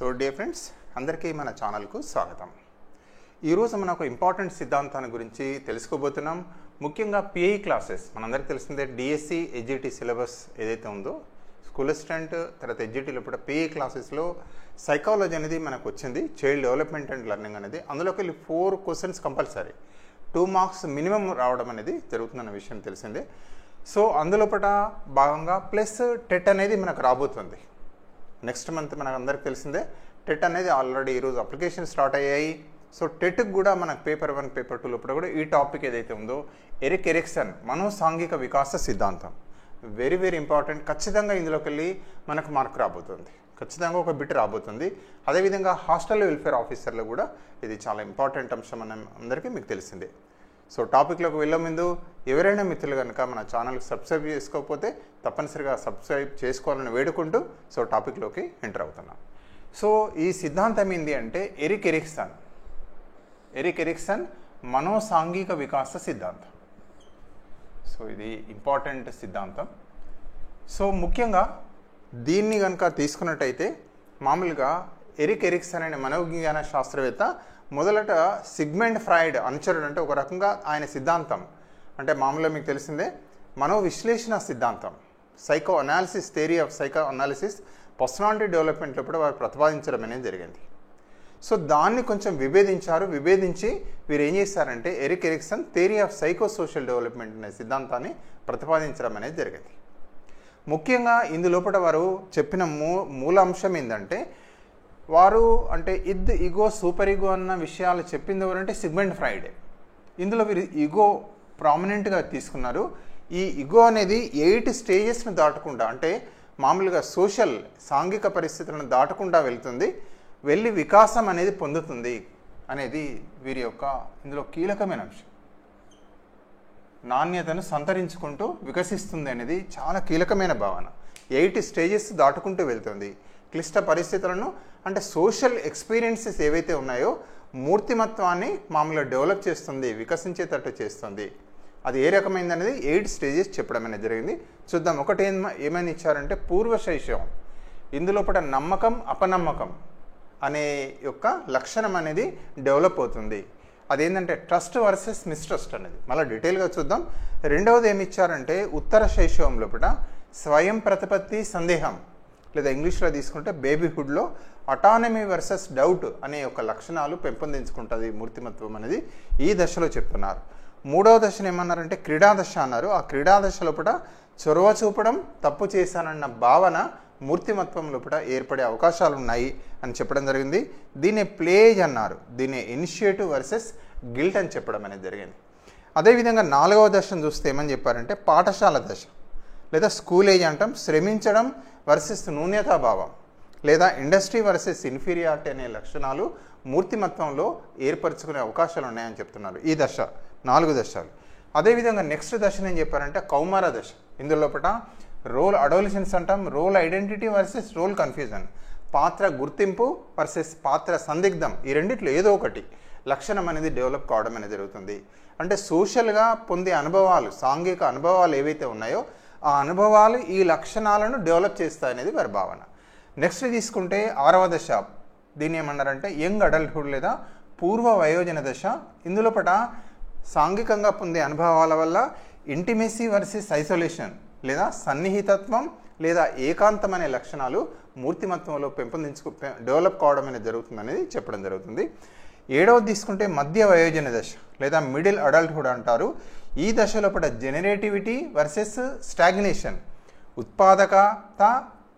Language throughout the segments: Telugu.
సో డియర్ ఫ్రెండ్స్, అందరికీ మన ఛానల్కు స్వాగతం. ఈరోజు మనం ఒక ఇంపార్టెంట్ సిద్ధాంతాన్ని గురించి తెలుసుకోబోతున్నాం. ముఖ్యంగా పిఐ క్లాసెస్ మనందరికీ తెలిసిందే. డిఎస్సి ఎడ్జిటి సిలబస్ ఏదైతే ఉందో స్కూల్ అసిస్టెంట్ తర్వాత ఎడ్జిటీలో కూడా పిఐ క్లాసెస్లో సైకాలజీ అనేది మనకు వచ్చింది, చైల్డ్ డెవలప్మెంట్ అండ్ లెర్నింగ్ అనేది. అందులోకి వెళ్ళి 4 క్వశ్చన్స్ కంపల్సరీ 2 మార్క్స్ మినిమం రావడం అనేది జరుగుతుందన్న విషయం తెలిసిందే. సో అందులోపట భాగంగా ప్లస్ టెట్ అనేది మనకు రాబోతుంది నెక్స్ట్ మంత్. మనకు అందరికి తెలిసిందే టెట్ అనేది ఆల్రెడీ ఈరోజు అప్లికేషన్ స్టార్ట్ అయ్యాయి. సో టెట్కి కూడా మనకు పేపర్ 1 పేపర్ 2 లోపల కూడా ఈ టాపిక్ ఏదైతే ఉందో ఎరిక్ ఎరిక్సన్ మనోసాంఘిక వికాస సిద్ధాంతం వెరీ వెరీ ఇంపార్టెంట్. ఖచ్చితంగా ఇందులోకి వెళ్ళి మనకు మార్క్ రాబోతుంది, ఖచ్చితంగా ఒక బిట్ రాబోతుంది. అదేవిధంగా హాస్టల్ వెల్ఫేర్ ఆఫీసర్లో కూడా ఇది చాలా ఇంపార్టెంట్ అంశం అని అందరికీ మీకు తెలిసిందే. సో టాపిక్లోకి వెళ్ళే ముందు ఎవరైనా మిత్రులు కనుక మన ఛానల్కి సబ్స్క్రైబ్ చేసుకోకపోతే తప్పనిసరిగా సబ్స్క్రైబ్ చేసుకోవాలని వేడుకుంటూ సో టాపిక్లోకి ఎంటర్ అవుతున్నాం. సో ఈ సిద్ధాంతం ఏంటి అంటే ఎరిక్ ఎరిక్సన్ మనోసాంఘిక వికాస సిద్ధాంతం. సో ఇది ఇంపార్టెంట్ సిద్ధాంతం. సో ముఖ్యంగా దీన్ని కనుక తీసుకున్నట్టయితే మామూలుగా ఎరిక్ ఎరిక్సన్ అనే మనోవిజ్ఞాన శాస్త్రవేత్త మొదలట సిగ్మండ్ ఫ్రాయిడ్ అనుచరుడు. అంటే ఒక రకంగా ఆయన సిద్ధాంతం అంటే మామూలుగా మీకు తెలిసిందే మనోవిశ్లేషణ సిద్ధాంతం, psycho analysis, theory of psycho analysis, personality డెవలప్మెంట్లో కూడా వారు ప్రతిపాదించడం అనేది జరిగింది. సో దాన్ని కొంచెం విభేదించి వీరు ఏం చేశారంటే Erik Erikson theory of psycho social development అనే సిద్ధాంతాన్ని ప్రతిపాదించడం అనేది జరిగింది. ముఖ్యంగా ఇందులోపల వారు చెప్పిన మూల అంశం ఏంటంటే వారు అంటే ఇగో సూపర్ ఈగో అన్న విషయాలు చెప్పింది ఎవరంటే సిగ్మండ్ ఫ్రాయిడే. ఇందులో వీరు ఈగో ప్రామినెంట్గా తీసుకున్నారు. ఈ ఈగో అనేది 8 స్టేజెస్ను దాటకుండా అంటే మామూలుగా సాంఘిక పరిస్థితులను దాటకుండా వెళ్ళి వికాసం అనేది పొందుతుంది అనేది వీరి యొక్క ఇందులో కీలకమైన అంశం. నాణ్యతను సంతరించుకుంటూ వికసిస్తుంది అనేది చాలా కీలకమైన భావన. 8 స్టేజెస్ దాటుకుంటూ వెళ్తుంది. క్లిష్ట పరిస్థితులను అంటే సోషల్ ఎక్స్పీరియన్సెస్ ఏవైతే ఉన్నాయో మూర్తిమత్వాన్ని మామూలుగా డెవలప్ చేస్తుంది, వికసించేటట్టు చేస్తుంది. అది ఏ రకమైంది అనేది 8 స్టేజెస్ చెప్పడం అనేది జరిగింది. చూద్దాం. ఒకటి ఏమైనా ఇచ్చారంటే పూర్వ శైశవం. ఇందులోపట నమ్మకం అపనమ్మకం అనే యొక్క లక్షణం అనేది డెవలప్ అవుతుంది. అదేంటంటే ట్రస్ట్ వర్సెస్ మిస్ట్రస్ట్ అనేది మళ్ళీ డీటెయిల్గా చూద్దాం. రెండవది ఏమి ఇచ్చారంటే ఉత్తర శైశవం లోపల స్వయం ప్రతిపత్తి సందేహం, లేదా ఇంగ్లీష్లో తీసుకుంటే బేబీహుడ్లో అటానమీ వర్సెస్ డౌట్ అనే యొక్క లక్షణాలు పెంపొందించుకుంటుంది మూర్తిమత్వం అనేది ఈ దశలో చెప్తున్నారు. మూడవ దశను ఏమన్నారంటే క్రీడా దశ అన్నారు. ఆ క్రీడా దశ లోపల చొరవ చూపడం, తప్పు చేశానన్న భావన మూర్తిమత్వం లోపల ఏర్పడే అవకాశాలు ఉన్నాయి అని చెప్పడం జరిగింది. దీన్ని ప్లేజ్ అన్నారు. దీన్ని ఇనిషియేటివ్ వర్సెస్ గిల్ట్ అని చెప్పడం అనేది జరిగింది. అదేవిధంగా 4వ దశను చూస్తే ఏమని చెప్పారంటే పాఠశాల దశ లేదా స్కూల్ ఏజ్ అంటాం. శ్రమించడం వర్సెస్ న్యూన్యతాభావం లేదా ఇండస్ట్రీ వర్సెస్ ఇన్ఫీరియారిటీ అనే లక్షణాలు మూర్తిమత్వంలో ఏర్పరచుకునే అవకాశాలు ఉన్నాయని చెప్తున్నారు. ఈ దశ 4 దశలు. అదేవిధంగా నెక్స్ట్ దశను ఏం చెప్పారంటే కౌమార దశ. ఇందులోపట రోల్ అడోలసెన్స్ అంటాం. Role identity versus role confusion, పాత్ర గుర్తింపు వర్సెస్ పాత్ర సందిగ్ధం. ఈ రెండిట్లో ఏదో ఒకటి లక్షణం అనేది డెవలప్ కావడం అనేది జరుగుతుంది. అంటే సోషల్గా పొందే అనుభవాలు, సాంఘిక అనుభవాలు ఏవైతే ఉన్నాయో ఆ అనుభవాలు ఈ లక్షణాలను డెవలప్ చేస్తాయనేది వారి భావన. నెక్స్ట్ తీసుకుంటే 6వ దశ. దీన్ని ఏమన్నారంటే యంగ్ అడల్ట్హుడ్ లేదా పూర్వ వయోజన దశ. ఇందులోపట సాంఘికంగా పొందే అనుభవాల వల్ల ఇంటిమెసీ వర్సెస్ ఐసోలేషన్ లేదా సన్నిహితత్వం లేదా ఏకాంతం అనే లక్షణాలు మూర్తిమత్వంలో డెవలప్ కావడం అనేది జరుగుతుంది అనేది చెప్పడం జరుగుతుంది. 7వది తీసుకుంటే మధ్య వయోజన దశ లేదా మిడిల్ అడల్ట్హుడ్ అంటారు. ఈ దశలోపట జెనరేటివిటీ వర్సెస్ స్టాగ్నేషన్, ఉత్పాదకత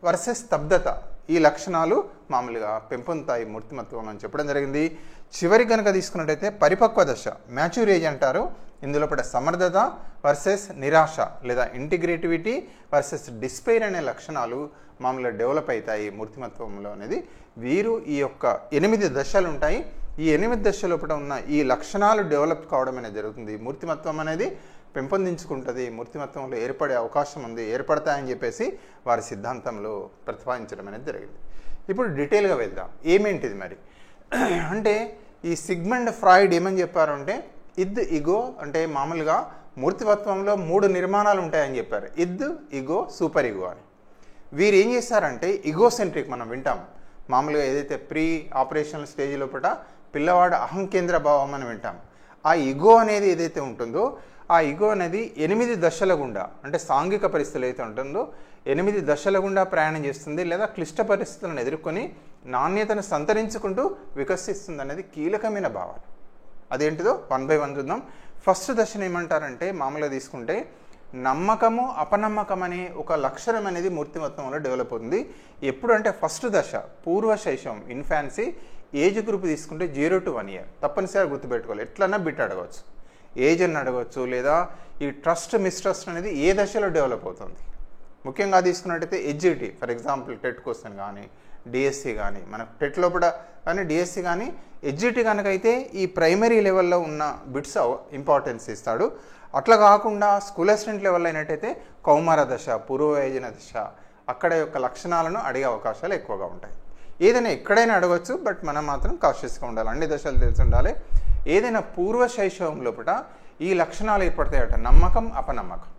వర్సెస్ స్తబ్దత ఈ లక్షణాలు మామూలుగా పెంపొందుతాయి మూర్తిమత్వం అని చెప్పడం జరిగింది. చివరి కనుక తీసుకున్నట్టయితే పరిపక్వ దశ, మ్యాచ్యూర్ ఏజ్ అంటారు. ఇందులోపట సమర్థత వర్సెస్ నిరాశ లేదా ఇంటిగ్రేటివిటీ వర్సెస్ డిస్పైర్ అనే లక్షణాలు మామూలుగా డెవలప్ అవుతాయి మూర్తిమత్వంలో అనేది. వీరు ఈ యొక్క 8 దశలు ఉంటాయి. ఈ 8 దశల లోపల ఉన్న ఈ లక్షణాలు డెవలప్ కావడం అనేది జరుగుతుంది. మూర్తిమత్వం అనేది పెంపొందించుకుంటుంది, మూర్తిమత్వంలో ఏర్పడే అవకాశం ఉంది, ఏర్పడతాయని చెప్పేసి వారి సిద్ధాంతంలో ప్రతిపాదించడం అనేది జరిగింది. ఇప్పుడు డీటెయిల్గా వెళ్దాం. ఏమేంటిది మరి అంటే ఈ సిగ్మండ్ ఫ్రాయిడ్ ఏమని చెప్పారు అంటే ఇగో అంటే మామూలుగా మూర్తిమత్వంలో 3 నిర్మాణాలు ఉంటాయని చెప్పారు. ఇగో, సూపర్ ఈగో అని. వీరు ఏం చేశారంటే ఇగోసెంట్రిక్ మనం వింటాం మామూలుగా ఏదైతే ప్రీ ఆపరేషనల్ స్టేజ్ లోపల పిల్లవాడు అహంకేంద్ర భావం అని వింటాం. ఆ ఇగో అనేది ఏదైతే ఉంటుందో ఆ ఇగో అనేది 8 దశల గుండా, అంటే సాంఘిక పరిస్థితులు అయితే ఉంటుందో 8 దశల గుండా ప్రయాణం చేస్తుంది, లేదా క్లిష్ట పరిస్థితులను ఎదుర్కొని నాణ్యతను సంతరించుకుంటూ వికసిస్తుంది అనేది కీలకమైన భావన. అదేంటిదో 1 by 1 చూద్దాం. ఫస్ట్ దశను ఏమంటారంటే మామూలుగా తీసుకుంటే నమ్మకము అపనమ్మకం అనే ఒక లక్షణం అనేది మూర్తిమత్వంలో డెవలప్ అవుతుంది. ఎప్పుడు అంటే ఫస్ట్ దశ పూర్వ శైశవం, ఇన్ఫాన్సీ. ఏజ్ గ్రూప్ తీసుకుంటే 0 to 1 year. తప్పనిసరిగా గుర్తుపెట్టుకోవాలి. ఎట్లన్నా బిట్ అడగవచ్చు, ఏజ్ అని అడగవచ్చు, లేదా ఈ ట్రస్ట్ మిస్ట్రస్ట్ అనేది ఏ దశలో డెవలప్ అవుతుంది. ముఖ్యంగా తీసుకున్నట్టయితే HGT, for example TET question కానీ డిఎస్సి కానీ, మనకు టెట్ లోపల కానీ డిఎస్సి కానీ హెచ్జిటి కనుక అయితే ఈ ప్రైమరీ లెవెల్లో ఉన్న బిట్స్ ఇంపార్టెన్స్ ఇస్తాడు. అట్లా కాకుండా స్కూల్ అసిస్టెంట్ లెవెల్ అయినట్టయితే కౌమార దశ, పూర్వవయోజన దశ, అక్కడ యొక్క లక్షణాలను అడిగే అవకాశాలు ఎక్కువగా ఉంటాయి. ఏదైనా ఎక్కడైనా అడగవచ్చు, బట్ మనం మాత్రం కాషియస్గా ఉండాలి, అన్ని దశలు తెలిసి ఉండాలి. ఏదైనా పూర్వ శైశవం లోపల ఈ లక్షణాలు ఏర్పడతాయట, నమ్మకం అపనమ్మకం.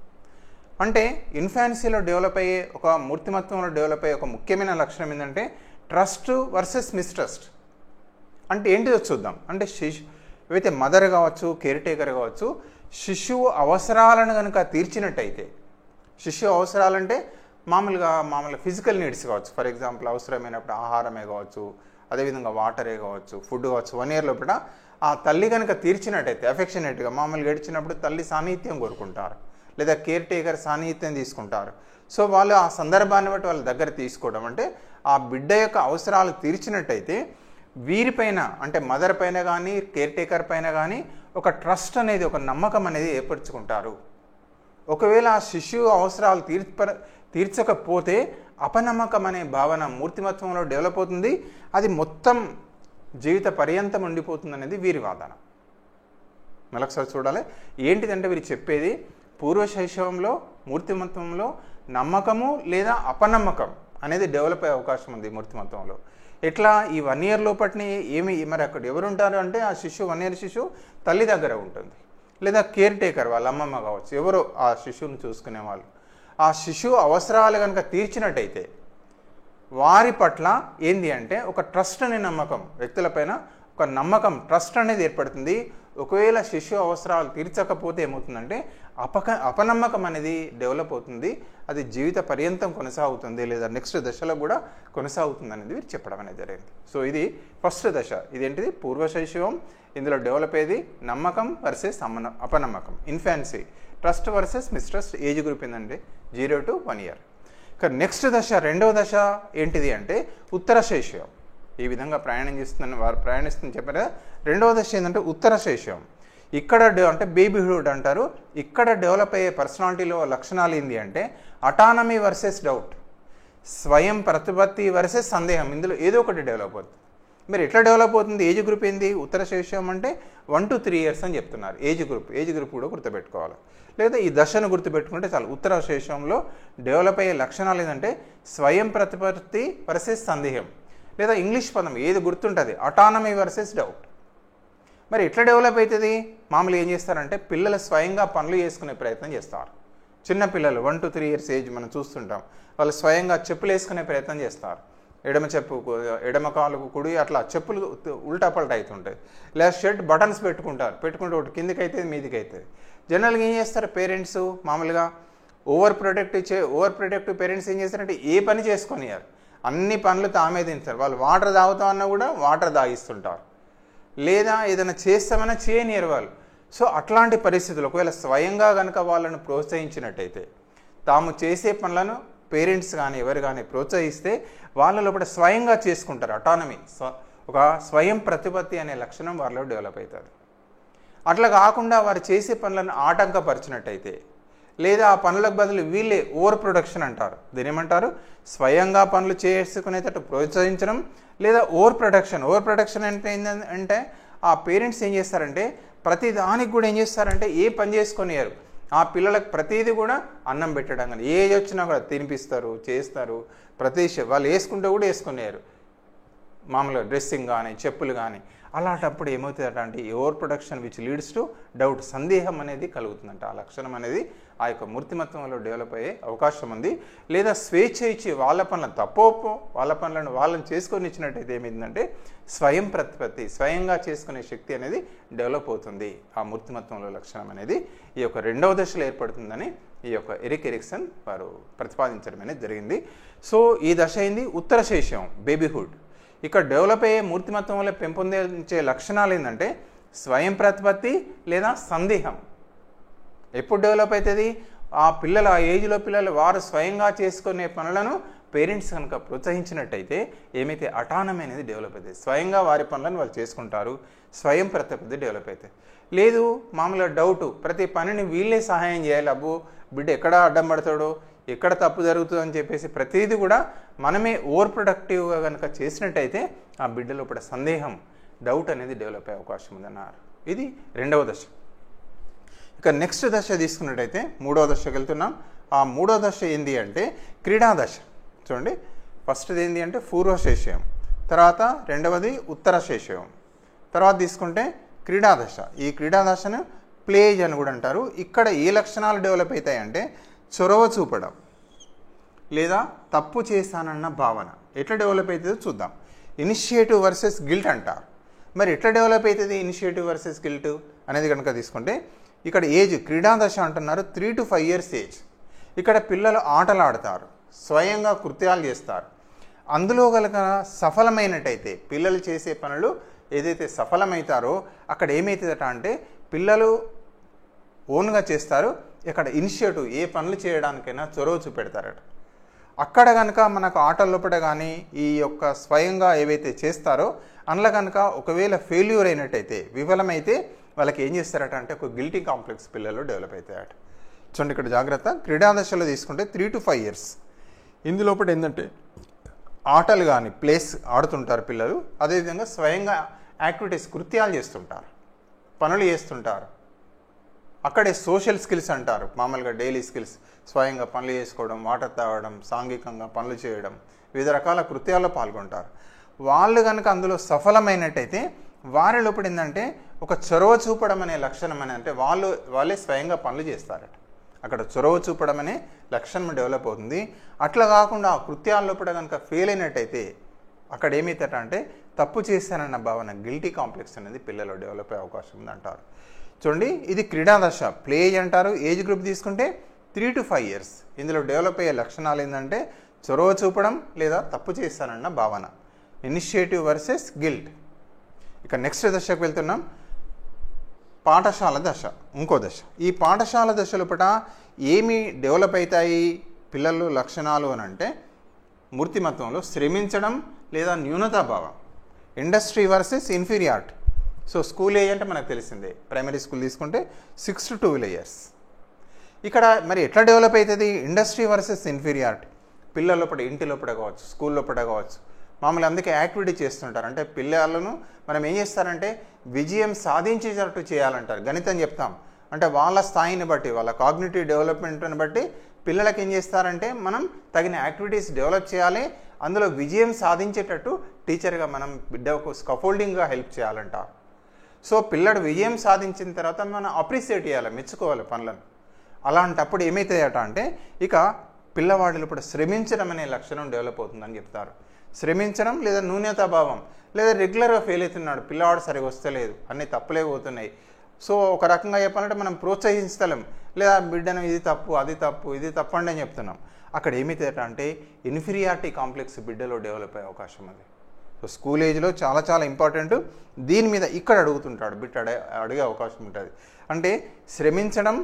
అంటే ఇన్ఫాన్సీలో డెవలప్ అయ్యే ఒక మూర్తిమత్వంలో డెవలప్ అయ్యే ఒక ముఖ్యమైన లక్షణం ఏంటంటే ట్రస్ట్ వర్సెస్ మిస్ట్రస్ట్. అంటే ఏంటిదో చూద్దాం. అంటే ఏవైతే మదర్ కావచ్చు, కేర్ టేకర్ కావచ్చు, శిశువు అవసరాలను కనుక తీర్చినట్టయితే, శిశువు అవసరాలంటే మామూలుగా ఫిజికల్ నీడ్స్ కావచ్చు, ఫర్ ఎగ్జాంపుల్ అవసరమైనప్పుడు ఆహారమే కావచ్చు, అదేవిధంగా వాటరే కావచ్చు, ఫుడ్ కావచ్చు, 1 year లోపల ఆ తల్లి కనుక తీర్చినట్టయితే అఫెక్షనేట్గా మామూలుగా ఏడ్చినప్పుడు తల్లి సాన్నిహిత్యం కోరుకుంటారు, లేదా కేర్ టేకర్ సాన్నిహిత్యం తీసుకుంటారు. సో వాళ్ళు ఆ సందర్భాన్ని బట్టి వాళ్ళ దగ్గర తీసుకోవడం, అంటే ఆ బిడ్డ యొక్క అవసరాలు తీర్చినట్టయితే వీరిపైన, అంటే మదర్ పైన కానీ కేర్ టేకర్ పైన కానీ ఒక ట్రస్ట్ అనేది, ఒక నమ్మకం అనేది ఏర్పరచుకుంటారు. ఒకవేళ ఆ శిశువు అవసరాలు తీర్చకపోతే అపనమ్మకం అనే భావన మూర్తిమత్వంలో డెవలప్ అవుతుంది. అది మొత్తం జీవిత పర్యంతం ఉండిపోతుంది అనేది వీరి వాదన. మరొకసారి చూడాలి. ఏంటిదంటే వీరు చెప్పేది పూర్వ శైశవంలో మూర్తిమత్వంలో నమ్మకము లేదా అపనమ్మకం అనేది డెవలప్ అయ్యే అవకాశం ఉంది మూర్తిమత్వంలో. ఎట్లా ఈ 1 year లోపటిని మరి అక్కడ ఎవరు ఉంటారు అంటే ఆ శిశువు 1 year శిశువు తల్లి దగ్గర ఉంటుంది, లేదా కేర్ టేకర్ వాళ్ళ అమ్మమ్మ కావచ్చు, ఎవరో ఆ శిశువుని చూసుకునే వాళ్ళు. ఆ శిశువు అవసరాలు కనుక తీర్చినట్టయితే వారి పట్ల ఏంది అంటే ఒక ట్రస్ట్ అనే నమ్మకం, వ్యక్తులపైన ఒక నమ్మకం, ట్రస్ట్ అనేది ఏర్పడుతుంది. ఒకవేళ శిశువు అవసరాలు తీర్చకపోతే ఏమవుతుందంటే అపనమ్మకం అనేది డెవలప్ అవుతుంది. అది జీవిత పర్యంతం కొనసాగుతుంది, లేదా నెక్స్ట్ దశలో కూడా కొనసాగుతుంది అనేది వీరు చెప్పడం అనేది జరిగింది. సో ఇది ఫస్ట్ దశ. ఇదేంటిది పూర్వ శైశవం. ఇందులో డెవలప్ అయ్యేది నమ్మకం వర్సెస్ అపనమ్మకం, infancy. Trust versus mistrust. Age group ఏంటంటే 0 to 1 year. ఇక నెక్స్ట్ దశ, రెండవ దశ ఏంటిది అంటే ఉత్తర శైశవం. ఈ విధంగా ప్రయాణిస్తుందని చెప్పారు కదా. రెండవ దశ ఏంటంటే ఉత్తర శైశవం. ఇక్కడ అంటే బేబీహుడ్ అంటారు. ఇక్కడ డెవలప్ అయ్యే పర్సనాలిటీలో లక్షణాలు ఏంటి అంటే అటానమీ వర్సెస్ డౌట్, స్వయం ప్రతిపత్తి వర్సెస్ సందేహం. ఇందులో ఏదో ఒకటి డెవలప్ అవుతుంది. మరి ఎట్లా డెవలప్ అవుతుంది? ఏజ్ గ్రూప్ ఏంది? ఉత్తర శైశవం అంటే 1 to 3 years అని చెప్తున్నారు. ఏజ్ గ్రూప్ కూడా గుర్తుపెట్టుకోవాలి, లేదా ఈ దశను గుర్తుపెట్టుకుంటే చాలు. ఉత్తర శైశవంలో డెవలప్ అయ్యే లక్షణాలు ఏంటంటే స్వయం ప్రతిపత్తి వర్సెస్ సందేహం, లేదా ఇంగ్లీష్ పదం ఏది గుర్తుంటుంది అటానమీ వర్సెస్ డౌట్. మరి ఎట్లా డెవలప్ అవుతుంది? మామూలు ఏం చేస్తారంటే పిల్లలు స్వయంగా పనులు చేసుకునే ప్రయత్నం చేస్తారు. చిన్న పిల్లలు 1 to 3 years ఏజ్ మనం చూస్తుంటాం. వాళ్ళు స్వయంగా చెప్పులు వేసుకునే ప్రయత్నం చేస్తారు. ఎడమ కాలుకు కుడి అట్లా చెప్పులు ఉల్టా పల్టా అవుతుంటాయి. లేదా షర్ట్ బటన్స్ పెట్టుకుంటే ఒకటి కిందికి అవుతుంది, మీదికి అవుతుంది. జనరల్గా ఏం చేస్తారు పేరెంట్స్ మామూలుగా ఓవర్ ప్రొటెక్టివ్ పేరెంట్స్ ఏం చేస్తారంటే ఏ పని చేసుకొనియారు, అన్ని పనులు తామే తింటారు. వాళ్ళు వాటర్ తాగుతామన్నా కూడా వాటర్ తాగిస్తుంటారు, లేదా ఏదైనా చేస్తామన్నా చేయనియరు వాళ్ళు. సో అట్లాంటి పరిస్థితులు ఒకవేళ స్వయంగా కనుక వాళ్ళను ప్రోత్సహించినట్టయితే, తాము చేసే పనులను పేరెంట్స్ కానీ ఎవరు కానీ ప్రోత్సహిస్తే వాళ్ళ లోపల స్వయంగా చేసుకుంటారు. అటానమీ, ఒక స్వయం ప్రతిపత్తి అనే లక్షణం వారిలో డెవలప్ అవుతుంది. అట్లా కాకుండా వారు చేసే పనులను ఆటంకపరిచినట్టయితే, లేదా ఆ పనులకు బదులు వీళ్ళే ఓవర్ ప్రొడక్షన్ అంటారు. దీని ఏమంటారు? స్వయంగా పనులు చేసుకునేటట్టు ప్రోత్సహించడం, లేదా ఓవర్ ప్రొడక్షన్ అంటే ఆ పేరెంట్స్ ఏం చేస్తారంటే ప్రతి దానికి కూడా ఏం చేస్తారంటే ఏ పని చేసుకొనియారు. ఆ పిల్లలకు ప్రతిదీ కూడా అన్నం పెట్టడం కానీ ఏది వచ్చినా కూడా తినిపిస్తారు, చేస్తారు. ప్రతి వాళ్ళు వేసుకుంటే కూడా వేసుకునేయారు. మామూలుగా డ్రెస్సింగ్ కానీ చెప్పులు కానీ. అలాంటప్పుడు ఏమవుతుందట అంటే over production which leads to doubt, సందేహం అనేది కలుగుతుందంట. ఆ లక్షణం అనేది ఆ యొక్క మూర్తిమత్వంలో డెవలప్ అయ్యే అవకాశం ఉంది. లేదా స్వేచ్ఛ ఇచ్చి వాళ్ళ పనులను తప్పొప్పో వాళ్ళ పనులను వాళ్ళని చేసుకొని ఇచ్చినట్టయితే ఏమైందంటే స్వయం ప్రతిపత్తి, స్వయంగా చేసుకునే శక్తి అనేది డెవలప్ అవుతుంది. ఆ మూర్తిమత్వంలో లక్షణం అనేది ఈ యొక్క రెండవ దశలో ఏర్పడుతుందని ఈ యొక్క ఎరిక్ ఎరిక్సన్ వారు ప్రతిపాదించడం అనేది జరిగింది. సో ఈ దశ అయింది ఉత్తర శైశవం, బేబీహుడ్. ఇక్కడ డెవలప్ అయ్యే మూర్తిమత్వం వల్ల పెంపొందించే లక్షణాలు ఏంటంటే స్వయం ప్రతిపత్తి లేదా సందేహం. ఎప్పుడు డెవలప్ అవుతుంది? ఆ పిల్లలు, ఆ ఏజ్లో పిల్లలు వారు స్వయంగా చేసుకునే పనులను పేరెంట్స్ కనుక ప్రోత్సహించినట్టయితే ఏమైతే అటానమీ అనేది డెవలప్ అవుతుంది. స్వయంగా వారి పనులను వాళ్ళు చేసుకుంటారు, స్వయం ప్రతిపత్తి డెవలప్ అవుతుంది. లేదు మామూలుగా డౌటు, ప్రతి పనిని వీళ్ళే సహాయం చేయాలి, అబ్బో బిడ్డ ఎక్కడ అడ్డం పడతాడో, ఎక్కడ తప్పు జరుగుతుందో అని చెప్పేసి ప్రతిదీ కూడా మనమే ఓవర్ ప్రొడక్టివ్గా కనుక చేసినట్టయితే ఆ బిడ్డ లోపల సందేహం, డౌట్ అనేది డెవలప్ అయ్యే అవకాశం ఉందన్నారు. ఇది రెండవ దశ. ఇక నెక్స్ట్ దశ తీసుకున్నట్టయితే మూడవ దశకు వెళ్తున్నాం. ఆ మూడవ దశ ఏంటి అంటే క్రీడా దశ. చూడండి, ఫస్ట్ది ఏంటి అంటే పూర్వ శైశవం, తర్వాత రెండవది ఉత్తర శైశవం, తర్వాత తీసుకుంటే క్రీడా దశ. ఈ క్రీడా దశను ప్లే ఏజ్ అని కూడా అంటారు. ఇక్కడ ఏ లక్షణాలు డెవలప్ అవుతాయి అంటే చొరవ చూపడం లేదా తప్పు చేశానన్న భావన. ఎట్లా డెవలప్ అవుతుందో చూద్దాం. ఇనిషియేటివ్ వర్సెస్ గిల్ట్ అంటారు. మరి ఎట్లా డెవలప్ అవుతుంది ఇనిషియేటివ్ వర్సెస్ గిల్ట్ అనేది కనుక తీసుకుంటే ఇక్కడ ఏజ్ క్రీడా దశ అంటున్నారు 3 to 5 years ఏజ్. ఇక్కడ పిల్లలు ఆటలు ఆడతారు, స్వయంగా కృత్యాలు చేస్తారు. అందులో కనుక సఫలమైనట్టయితే పిల్లలు చేసే పనులు ఏదైతే సఫలమవుతారో అక్కడ ఏమవుతుందట అంటే పిల్లలు ఓన్గా చేస్తారు. ఇక్కడ ఇనిషియేటివ్ ఏ పనులు చేయడానికైనా చొరవ చూపెడతారట. అక్కడ కనుక మనకు ఆటల లోపల కానీ ఈ యొక్క స్వయంగా ఏవైతే చేస్తారో అందులో కనుక ఒకవేళ ఫెయిల్యూర్ అయినట్టయితే, విఫలమైతే వాళ్ళకి ఏం చేస్తారట అంటే ఒక గిల్టీ కాంప్లెక్స్ పిల్లలు డెవలప్ అవుతాయట. చూడండి ఇక్కడ జాగ్రత్త. క్రీడా దశలో తీసుకుంటే 3 to 5 years. ఇందులోపల ఏంటంటే ఆటలు కానీ ప్లేస్ ఆడుతుంటారు పిల్లలు, అదేవిధంగా స్వయంగా యాక్టివిటీస్ కృత్యాలు చేస్తుంటారు, పనులు చేస్తుంటారు. అక్కడే సోషల్ స్కిల్స్ అంటారు, మామూలుగా డైలీ స్కిల్స్, స్వయంగా పనులు చేసుకోవడం, వాటర్ తాగడం, సాంఘికంగా పనులు చేయడం, వివిధ రకాల కృత్యాల్లో పాల్గొంటారు. వాళ్ళు కనుక అందులో సఫలమైనట్టయితే వారి లోపల ఏంటంటే ఒక చొరవ చూపడం అనే లక్షణం అని, అంటే వాళ్ళే స్వయంగా పనులు చేస్తారట. అక్కడ చొరవ చూపడం అనే లక్షణం డెవలప్ అవుతుంది. అట్లా కాకుండా ఆ కృత్యాల లోపల కనుక ఫెయిల్ అయినట్టయితే అక్కడ ఏమవుతాట అంటే తప్పు చేశానన్న భావన, గిల్టీ కాంప్లెక్స్ అనేది పిల్లలు డెవలప్ అయ్యే అవకాశం ఉంది అంటారు. చూడండి, ఇది క్రీడా దశ, ప్లే ఏజ్ అంటారు. ఏజ్ గ్రూప్ తీసుకుంటే 3 to 5 years. ఇందులో డెవలప్ అయ్యే లక్షణాలు ఏంటంటే చొరవ చూపడం లేదా తప్పు చేశానన్న భావన, ఇనిషియేటివ్ వర్సెస్ గిల్ట్. ఇక నెక్స్ట్ దశకు వెళ్తున్నాం, పాఠశాల దశ, ఇంకో దశ. ఈ పాఠశాల దశ లోపల ఏమి డెవలప్ అవుతాయి పిల్లలు లక్షణాలు అని అంటే మూర్తిమత్వంలో శ్రమించడం లేదా న్యూనతాభావం, industry versus inferiority. So school age అంటే మనకు తెలిసిందే, ప్రైమరీ స్కూల్ తీసుకుంటే 6 to 12 years. ఇక్కడ మరి ఎట్లా డెవలప్ అవుతుంది ఇండస్ట్రీ వర్సెస్ ఇన్ఫీరియారిటీ. పిల్లల లోపల, ఇంటి లోపల కావచ్చు, స్కూల్ లోపల కావచ్చు, మామూలు అందుకే యాక్టివిటీ చేస్తుంటారు. అంటే పిల్లలను మనం ఏం చేస్తారంటే విజయం సాధించేటట్టు చేయాలంటారు. గణితం చెప్తాం అంటే వాళ్ళ స్థాయిని బట్టి, వాళ్ళ కాగ్నిటివ్ డెవలప్మెంట్ని బట్టి పిల్లలకి ఏం చేస్తారంటే మనం తగిన యాక్టివిటీస్ డెవలప్ చేయాలి, అందులో విజయం సాధించేటట్టు టీచర్గా మనం బిడ్డకు స్కఫోల్డింగ్గా హెల్ప్ చేయాలంటారు. సో పిల్లడు విజయం సాధించిన తర్వాత మనం అప్రిషియేట్ చేయాలి, మెచ్చుకోవాలి పనులను. అలాంటప్పుడు ఏమవుతాయట అంటే ఇక పిల్లవాడిలో ఇప్పుడు శ్రమించడం అనే లక్షణం డెవలప్ అవుతుందని చెప్తారు. శ్రమించడం లేదా న్యూనతాభావం, లేదా రెగ్యులర్గా ఫెయిల్ అవుతున్నాడు, పిల్లవాడు సరిగా వస్తలేదు, అన్నీ తప్పులే పోతున్నాయి. సో ఒక రకంగా చెప్పాలంటే మనం ప్రోత్సహించలేం, లేదా బిడ్డను ఇది తప్పు, అది తప్పు, ఇది తప్పండి అని చెప్తున్నాం. అక్కడ ఏమవుతాయట అంటే ఇన్ఫీరియారిటీ కాంప్లెక్స్ బిడ్డలో డెవలప్ అయ్యే అవకాశం ఉంది. సో స్కూల్ ఏజ్లో చాలా చాలా ఇంపార్టెంట్. దీని మీద ఇక్కడ అడుగుతుంటాడు, బిడ్డ అడిగే అవకాశం ఉంటుంది. అంటే శ్రమించడం,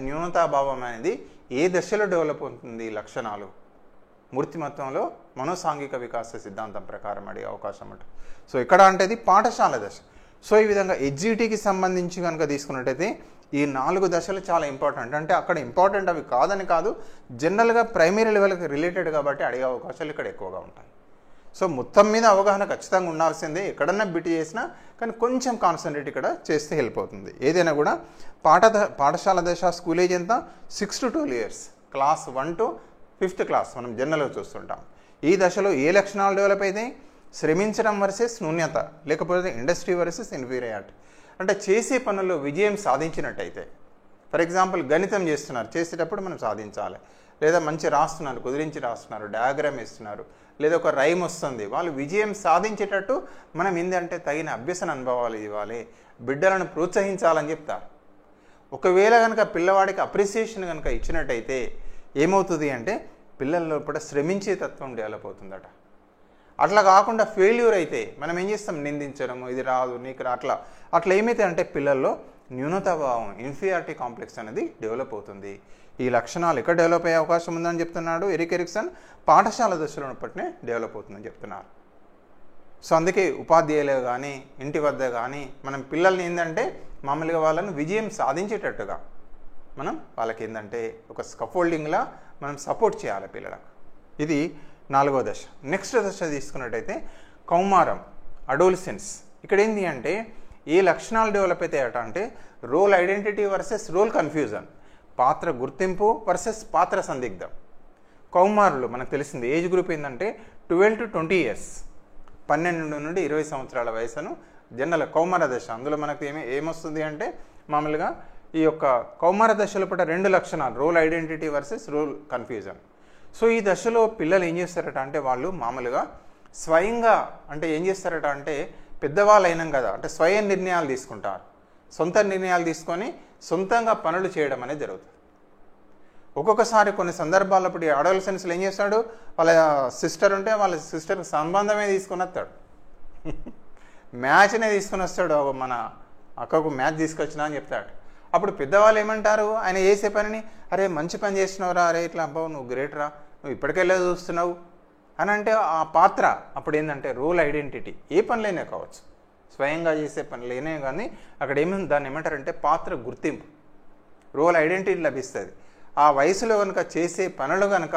న్యూనతాభావం అనేది ఏ దశలో డెవలప్ అవుతుంది లక్షణాలు మూర్తిమత్వంలో మనోసాంఘిక వికాస సిద్ధాంతం ప్రకారం అడిగే అవకాశం ఉంటుంది. సో ఇక్కడ అంటే ఇది పాఠశాల దశ. సో ఈ విధంగా హెచ్జిటికి సంబంధించి కనుక తీసుకున్నట్టయితే ఈ 4 దశలు చాలా ఇంపార్టెంట్. అంటే అక్కడ ఇంపార్టెంట్ అవి కాదని కాదు, జనరల్గా ప్రైమరీ లెవెల్కి రిలేటెడ్ కాబట్టి అడిగే అవకాశాలు ఇక్కడ ఎక్కువగా ఉంటాయి. సో మొత్తం మీద అవగాహన ఖచ్చితంగా ఉండాల్సిందే, ఎక్కడన్నా బిట్ చేసినా కానీ కొంచెం కాన్సన్ట్రేట్ ఇక్కడ చేస్తే హెల్ప్ అవుతుంది. ఏదైనా కూడా పాఠశాల దశ స్కూల్ ఏజ్ ఎంత 6 to 12 years, class 1 to 5th class మనం జనరల్గా చూస్తుంటాం. ఈ దశలో ఏ లక్షణాలు డెవలప్ అవుతాయి? శ్రమించడం వర్సెస్ న్యూన్యత, లేకపోతే ఇండస్ట్రీ వర్సెస్ ఇన్ఫీరియారిటీ. అంటే చేసే పనుల్లో విజయం సాధించినట్టయితే ఫర్ ఎగ్జాంపుల్ గణితం చేస్తున్నారు, చేసేటప్పుడు మనం సాధించాలి. లేదా మంచి రాస్తున్నారు, కుదిరించి రాస్తున్నారు, డయాగ్రామ్ ఇస్తున్నారు, లేదా ఒక రైమ్ వస్తుంది, వాళ్ళు విజయం సాధించేటట్టు మనం ఏంటంటే తగిన అభ్యసన అనుభవాలు ఇవ్వాలి, బిడ్డలను ప్రోత్సహించాలని చెప్తారు. ఒకవేళ కనుక పిల్లవాడికి అప్రిసియేషన్ కనుక ఇచ్చినట్టయితే ఏమవుతుంది అంటే పిల్లల లోపల శ్రమించే తత్వం డెవలప్ అవుతుందట. అట్లా కాకుండా ఫెయిల్యూర్ అయితే మనం ఏం చేస్తాం, నిందించడం, ఇది రాదు నీకు రా, అట్లా ఏమైతే అంటే పిల్లల్లో న్యూనతాభావం, ఇన్ఫీరియారిటీ కాంప్లెక్స్ అనేది డెవలప్ అవుతుంది. ఈ లక్షణాలు ఎక్కడ డెవలప్ అయ్యే అవకాశం ఉందని చెప్తున్నాడు ఎరిక్ ఎరిక్సన్, పాఠశాల దశలో ఉన్నప్పటినే డెవలప్ అవుతుందని చెప్తున్నారు. సో అందుకే ఉపాధ్యాయులు కానీ ఇంటి వద్ద కానీ మనం పిల్లల్ని ఏంటంటే మామూలుగా వాళ్ళను విజయం సాధించేటట్టుగా మనం వాళ్ళకి ఏంటంటే ఒక స్కఫోల్డింగ్లా మనం సపోర్ట్ చేయాలి పిల్లలకు. ఇది 4వ దశ. నెక్స్ట్ దశ తీసుకున్నట్టయితే కౌమారం, అడోలసెన్స్. ఇక్కడ ఏంటి అంటే ఏ లక్షణాలు డెవలప్ అవుతాయట అంటే role identity versus role confusion, పాత్ర గుర్తింపు వర్సెస్ పాత్ర సందిగ్ధం. కౌమారులు మనకు తెలిసింది ఏజ్ గ్రూప్ ఏంటంటే 12 to 20 years, 12 నుండి 20 సంవత్సరాల వయసును జనరల్ కౌమార దశ. అందులో మనకు ఏమొస్తుంది అంటే మామూలుగా ఈ యొక్క కౌమార దశలో పట్ల 2 లక్షణాలు, role identity versus role confusion. So ఈ దశలో పిల్లలు ఏం చేస్తారట అంటే వాళ్ళు మామూలుగా స్వయంగా అంటే ఏం చేస్తారట అంటే పెద్దవాళ్ళు అయినాం కదా అంటే స్వయం నిర్ణయాలు తీసుకుంటారు, సొంత నిర్ణయాలు తీసుకొని సొంతంగా పనులు చేయడం అనేది జరుగుతుంది. ఒక్కొక్కసారి కొన్ని సందర్భాల్లో ఇప్పుడు అడోలసెన్స్లో ఏం చేస్తాడు, వాళ్ళ సిస్టర్ ఉంటే వాళ్ళ సిస్టర్కి సంబంధమే తీసుకొని వస్తాడు, మ్యాచ్నే తీసుకొని వస్తాడు, మన అక్కకు మ్యాచ్ తీసుకొచ్చినా అని చెప్తాడు. అప్పుడు పెద్దవాళ్ళు ఏమంటారు, ఆయన చేసే పనిని అరే మంచి పని చేసినావురా, అరే ఇట్లా అబ్బావు నువ్వు గ్రేట్ రా, నువ్వు ఇప్పటికెళ్ళే చూస్తున్నావు అని అంటే ఆ పాత్ర అప్పుడు ఏంటంటే రోల్ ఐడెంటిటీ, ఏ పనులైనా కావచ్చు, స్వయంగా చేసే పనులైనా కానీ అక్కడ దాన్ని ఏమంటారంటే పాత్ర గుర్తింపు, రోల్ ఐడెంటిటీ లభిస్తుంది. ఆ వయసులో కనుక చేసే పనులు కనుక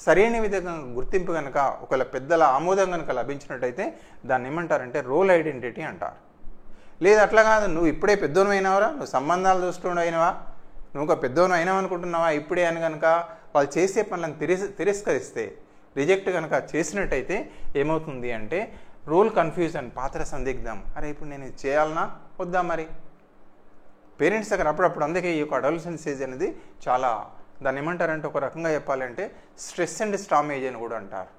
సరైన విధంగా గుర్తింపు కనుక ఒకవేళ పెద్దల ఆమోదం కనుక లభించినట్టయితే దాన్ని ఏమంటారంటే రోల్ ఐడెంటిటీ అంటారు. లేదు అట్లా కాదు, నువ్వు ఇప్పుడే పెద్దోను అయినావరా, నువ్వు సంబంధాలు చూస్తుండ అయినవా, నువ్వు ఒక పెద్దోను అయినావు అనుకుంటున్నావా ఇప్పుడే అని కనుక వాళ్ళు చేసే పనులను తిరస్కరిస్తే, రిజెక్ట్ కనుక చేసినట్టయితే ఏమవుతుంది అంటే రోల్ కన్ఫ్యూజన్, పాత్ర సందిగ్ధం, అరే ఇప్పుడు నేను ఇది చేయాలనా వద్దా మరి. పేరెంట్స్ దగ్గర అప్పుడప్పుడు అందుకే ఈ యొక్క అడోలసెన్స్ ఏజ్ అనేది చాలా దాన్ని ఏమంటారంటే ఒక రకంగా చెప్పాలంటే స్ట్రెస్ అండ్ స్టామ్ ఏజ్ అని కూడా అంటారు.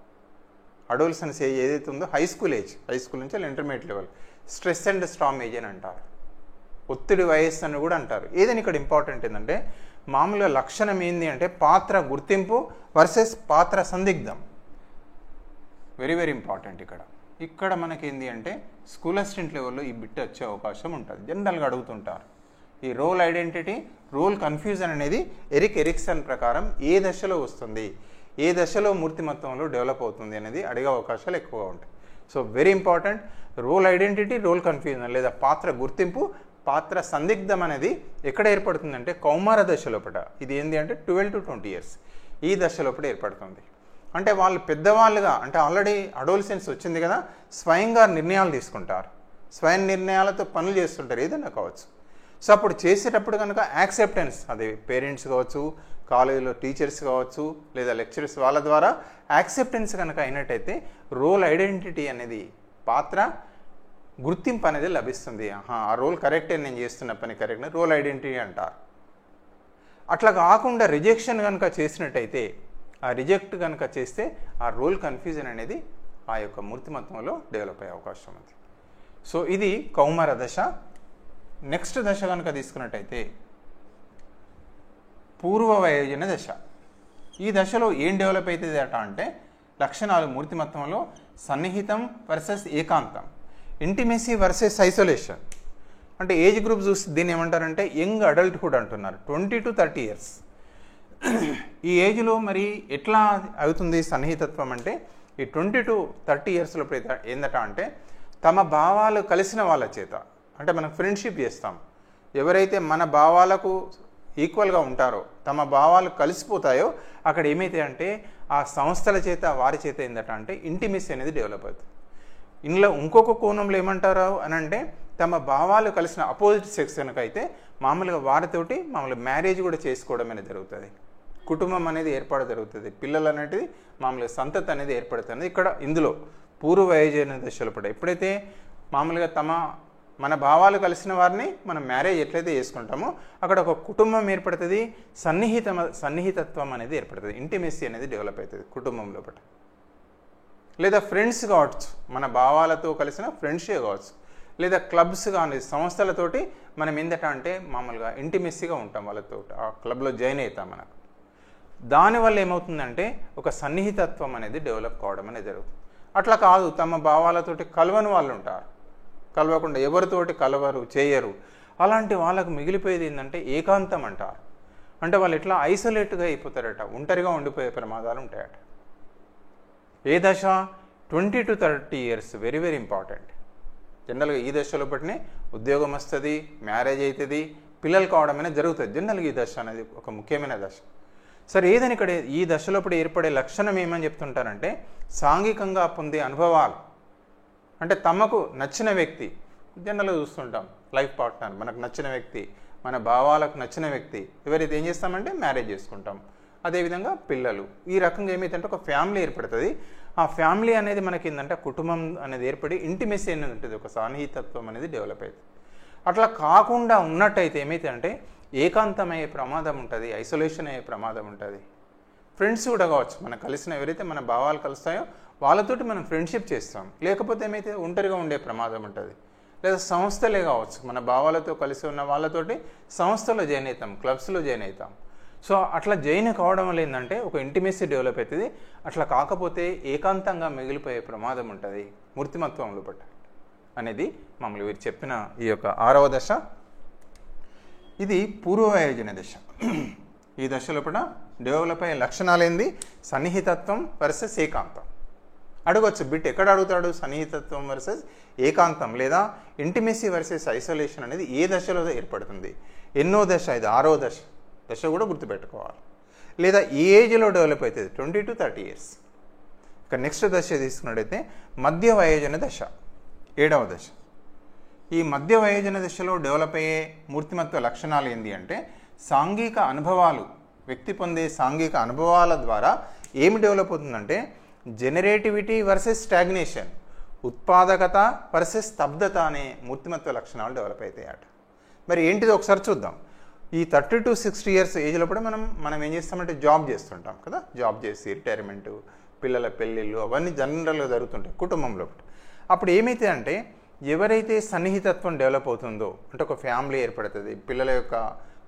అడోలసెన్స్ ఏజ్ ఏదైతే ఉందో హై స్కూల్ నుంచి intermediate level stress and storm age అని అంటారు, ఒత్తిడి వయస్సు అని కూడా అంటారు. ఏదైనా ఇక్కడ ఇంపార్టెంట్ ఏంటంటే మామూలుగా లక్షణం ఏంది అంటే పాత్ర గుర్తింపు వర్సెస్ పాత్ర సందిగ్ధం, వెరీ వెరీ ఇంపార్టెంట్. ఇక్కడ మనకేంది అంటే స్కూల్ అసిస్టెంట్ లెవెల్లో ఈ బిట్ వచ్చే అవకాశం ఉంటుంది, జనరల్గా అడుగుతుంటారు. ఈ రోల్ ఐడెంటిటీ, రోల్ కన్ఫ్యూజన్ అనేది ఎరిక్ ఎరిక్సన్ ప్రకారం ఏ దశలో వస్తుంది, ఏ దశలో మూర్తిమత్వంలో డెవలప్ అవుతుంది అనేది అడిగే అవకాశాలు ఎక్కువగా ఉంటాయి. So very important, role identity, role confusion లేదా పాత్ర గుర్తింపు, పాత్ర సందిగ్ధం అనేది ఎక్కడ ఏర్పడుతుందంటే కౌమార దశలోపట. ఇది ఏంటి అంటే 12 to 20 years ఈ దశలోపట ఏర్పడుతుంది. అంటే వాళ్ళు పెద్దవాళ్ళుగా అంటే ఆల్రెడీ అడోలసెన్స్ వచ్చింది కదా, స్వయంగా నిర్ణయాలు తీసుకుంటారు, స్వయం నిర్ణయాలతో పనులు చేస్తుంటారు ఏదైనా కావచ్చు. సో అప్పుడు చేసేటప్పుడు కనుక యాక్సెప్టెన్స్, అది పేరెంట్స్ కావచ్చు, కాలేజీలో టీచర్స్ కావచ్చు, లేదా లెక్చరర్స్ వాళ్ళ ద్వారా యాక్సెప్టెన్స్ కనుక అయినట్టయితే రోల్ ఐడెంటిటీ అనేది పాత్ర గుర్తింపు అనేది లభిస్తుంది. ఆ రోల్ కరెక్టే, నేను చేస్తున్న పని కరెక్ట్, రోల్ ఐడెంటిటీ అంటారు. అట్లా కాకుండా రిజెక్షన్ కనుక చేసినట్టయితే, ఆ రిజెక్ట్ కనుక చేస్తే ఆ రోల్ కన్ఫ్యూజన్ అనేది ఆ యొక్క మూర్తిమత్వంలో డెవలప్ అయ్యే అవకాశం ఉంది. సో ఇది కౌమార దశ. నెక్స్ట్ దశ కనుక తీసుకున్నట్టయితే పూర్వ వయోజన దశ. ఈ దశలో ఏం డెవలప్ అవుతుంది అట అంటే లక్షణాలు మూర్తిమత్వంలో సన్నిహితం వర్సెస్ ఏకాంతం, ఇంటిమెసీ వర్సెస్ ఐసోలేషన్. అంటే ఏజ్ గ్రూప్ చూసి దీన్ని ఏమంటారంటే యంగ్ అడల్ట్హుడ్ అంటున్నారు, 20 to 30 years. ఈ ఏజ్లో మరి ఎట్లా అవుతుంది సన్నిహితత్వం అంటే ఈ 20 to 30 yearsలో ఏందట అంటే తమ భావాలు కలిసిన వాళ్ళ చేత, అంటే మనం ఫ్రెండ్షిప్ చేస్తాం, ఎవరైతే మన భావాలకు ఈక్వల్గా ఉంటారో, తమ భావాలు కలిసిపోతాయో అక్కడ ఏమైతే అంటే ఆ సంస్థల చేత వారి చేత ఏందట అంటే ఇంటిమెసీ అనేది డెవలప్ అవుతుంది. ఇందులో ఇంకొక కోణంలో ఏమంటారు అని అంటే తమ భావాలు కలిసిన అపోజిట్ సెక్స్ కనుక అయితే మామూలుగా వారితోటి మామూలుగా మ్యారేజ్ కూడా చేసుకోవడం అనేది జరుగుతుంది, కుటుంబం అనేది ఏర్పాటు జరుగుతుంది, పిల్లలు అనేది మామూలుగా సంతతి అనేది ఏర్పడుతుంది. ఇక్కడ ఇందులో పూర్వ వయోజన దశలో పడే ఎప్పుడైతే మామూలుగా తమ మన భావాలు కలిసిన వారిని మనం మ్యారేజ్ ఎట్లయితే చేసుకుంటామో అక్కడ ఒక కుటుంబం ఏర్పడుతుంది, సన్నిహితత్వం అనేది ఏర్పడుతుంది, ఇంటిమెసీ అనేది డెవలప్ అవుతుంది కుటుంబం లోపల. లేదా ఫ్రెండ్స్ కావచ్చు, మన భావాలతో కలిసిన ఫ్రెండ్షే కావచ్చు, లేదా క్లబ్స్ కానీ సంస్థలతోటి మనం ఏందట అంటే మామూలుగా ఇంటిమెసీగా ఉంటాం వాళ్ళతో, ఆ క్లబ్లో జాయిన్ అవుతాం. మనకు దానివల్ల ఏమవుతుందంటే ఒక సన్నిహితత్వం అనేది డెవలప్ కావడం అనేది జరుగుతుంది. అట్లా కాదు, తమ భావాలతోటి కలవని వాళ్ళు ఉంటారు, కలవకుండా ఎవరితోటి కలవరు చేయరు. అలాంటి వాళ్ళకు మిగిలిపోయేది ఏంటంటే ఏకాంతం అంటారు. అంటే వాళ్ళు ఎట్లా ఐసోలేట్గా అయిపోతారట, ఒంటరిగా ఉండిపోయే ప్రమాదాలు ఉంటాయట. ఏ దశ? 20 to 30 years very very important. జనరల్గా ఈ దశలో బట్టినే ఉద్యోగం వస్తుంది, మ్యారేజ్ అవుతుంది, పిల్లలు కావడం అనేది జరుగుతుంది. జనరల్గా ఈ దశ అనేది ఒక ముఖ్యమైన దశ. సరే, ఏదని ఇక్కడ ఈ దశలోపడి ఏర్పడే లక్షణం ఏమని చెప్తుంటారంటే సాంఘికంగా పొందే అనుభవాలు. అంటే తమకు నచ్చిన వ్యక్తి, జనరల్గా చూస్తుంటాం లైఫ్ పార్ట్నర్, మనకు నచ్చిన వ్యక్తి, మన భావాలకు నచ్చిన వ్యక్తి ఎవరైతే ఏం చేస్తామంటే మ్యారేజ్ చేసుకుంటాం. అదేవిధంగా పిల్లలు, ఈ రకంగా ఏమైతే ఒక ఫ్యామిలీ ఏర్పడుతుంది. ఆ ఫ్యామిలీ అనేది మనకి ఏంటంటే కుటుంబం అనేది ఏర్పడి ఇంటిమెసీ అనేది ఉంటుంది, ఒక సన్నిహితత్వం అనేది డెవలప్ అవుతుంది. అట్లా కాకుండా ఉన్నట్టయితే ఏమైతే అంటే ఏకాంతం అయ్యే ప్రమాదం ఉంటుంది, ఐసోలేషన్ అయ్యే ప్రమాదం ఉంటుంది. ఫ్రెండ్స్ కూడా కావచ్చు, మనకు కలిసిన ఎవరైతే మన భావాలు కలుస్తాయో వాళ్ళతోటి మనం ఫ్రెండ్షిప్ చేస్తాం, లేకపోతే ఏమైతే ఒంటరిగా ఉండే ప్రమాదం ఉంటుంది. లేదా సంస్థలే కావచ్చు, మన భావాలతో కలిసి ఉన్న వాళ్ళతోటి సంస్థలో జాయిన్ అవుతాం, క్లబ్స్లో జాయిన్ అవుతాం. సో అట్లా జాయిన్ కావడం వల్ల ఏంటంటే ఒక ఇంటిమెసీ డెవలప్ అవుతుంది. అట్లా కాకపోతే ఏకాంతంగా మిగిలిపోయే ప్రమాదం ఉంటుంది, మూర్తిమత్వంలో పట్ట అనేది మామూలు వీరు చెప్పిన ఈ యొక్క 6వ దశ. ఇది పూర్వవయోజన దశ. ఈ దశలో కూడా డెవలప్ అయ్యే లక్షణాలు ఏంది? సన్నిహితత్వం వర్సెస్ ఏకాంతం. అడగొచ్చు బిట్, ఎక్కడ అడుగుతాడు? సన్నిహితత్వం వర్సెస్ ఏకాంతం లేదా ఇంటిమెసీ వర్సెస్ ఐసోలేషన్ అనేది ఏ దశలో ఏర్పడుతుంది? ఎన్నో దశ? ఇది 6వ దశ. దశ కూడా గుర్తుపెట్టుకోవాలి. లేదా ఈ ఏజ్లో డెవలప్ అవుతుంది 20 to 30 years. ఇక నెక్స్ట్ దశ తీసుకున్నట్టయితే మధ్య వయోజన దశ, 7వ దశ. ఈ మధ్య వయోజన దశలో డెవలప్ అయ్యే మూర్తిమత్వ లక్షణాలు ఏంటి అంటే సాంఘిక అనుభవాలు, వ్యక్తి పొందే సాంఘిక అనుభవాల ద్వారా ఏమి డెవలప్ అవుతుందంటే జెనరేటివిటీ వర్సెస్ స్టాగ్నేషన్, ఉత్పాదకత వర్సెస్ స్తబ్దత అనే మూర్తిమత్వ లక్షణాలు డెవలప్ అవుతాయట. మరి ఏంటిది ఒకసారి చూద్దాం. ఈ 30 to 60 years ఏజ్లో కూడా మనం ఏం చేస్తామంటే జాబ్ చేస్తుంటాం కదా, జాబ్ చేసి రిటైర్మెంటు, పిల్లల పెళ్ళిళ్ళు అవన్నీ జనరల్గా జరుగుతుంటాయి కుటుంబంలో. అప్పుడు ఏమైతే అంటే ఎవరైతే సన్నిహితత్వం డెవలప్ అవుతుందో అంటే ఒక ఫ్యామిలీ ఏర్పడుతుంది,